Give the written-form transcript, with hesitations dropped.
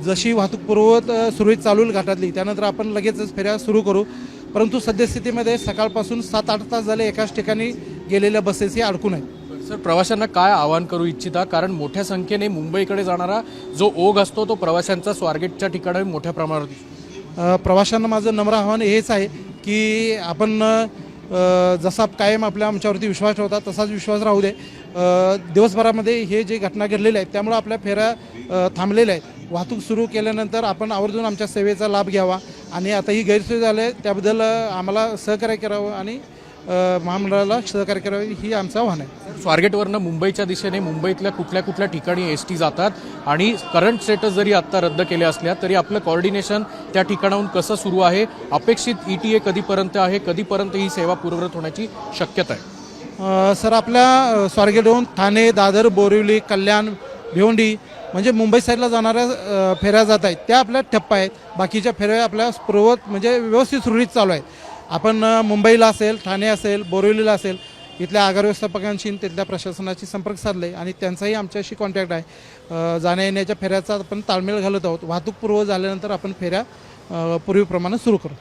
जशी वाहतूक पूर्ववत सुरळीत चालू होईल घाटातली त्यानंतर आपण लगेचच फेऱ्या सुरू करू. परंतु सद्यस्थितीमध्ये सकाळपासून 7-8 तास झाले एकाच ठिकाणी गेलेल्या बसेसही अडकून आहेत. सर, प्रवाशांना काय आवाहन करू इच्छिता? कारण मोठ्या संख्येने मुंबईकडे जाणारा जो ओघ असतो तो प्रवाशांचा स्वारगेटच्या ठिकाणी मोठ्या प्रमाणावर दिसतो. प्रवाशांना माझं नम्र आव्हान हेच आहे की आपण जसा कायम आमच्यावरती विश्वास ठेवता तसाच विश्वास राहू दे. दिवसभरामध्ये हे जे घटना घडलेल्या आहेत त्यामुळे आपल्या फेऱ्या थांबलेल्या आहेत. वाहतूक सुरू केल्यानंतर आपण आवर्जून आमच्या सेवेचा लाभ घ्यावा आणि आता ही गैरसोय झाली आहे त्याबद्दल आम्हाला सहकार्य करावं आणि महामंडळाला सहकार्य करावे ही आमचं आव्हान आहे. स्वारगेटवरनं मुंबईच्या दिशेने मुंबईतल्या कुठल्या कुठल्या ठिकाणी एस.टी जातात आणि करंट स्टेटस जरी आत्ता रद्द केले असल्या तरी आपलं कोऑर्डिनेशन त्या ठिकाणाहून कसं सुरू आहे? अपेक्षित ETA कधीपर्यंत आहे? कधीपर्यंत ही सेवा पूर्ववत होण्याची शक्यता आहे? सर, आपल्या स्वारगेटहून ठाणे, दादर, बोरिवली, कल्याण, भिवंडी म्हणजे मुंबई साईडला जाणाऱ्या फेऱ्या जात आहेत त्या आपल्या ठप्प आहेत. बाकीच्या फेऱ्या आपल्या पूर्ववत म्हणजे व्यवस्थित सुरळीत चालू आहेत. आपण मुंबईला असेल, ठाणे असेल, बोरिवलीला असेल इथल्या आगार व्यवस्थापकांशी तिथल्या प्रशासनाशी संपर्क साधले आणि त्यांचाही आमच्याशी कॉन्टॅक्ट आहे. जाण्या येण्याच्या फेऱ्याचा आपण ताळमेळ घालत आहोत. वाहतूक पूर्व झाल्यानंतर आपण फेऱ्या पूर्वीप्रमाणे सुरू करू.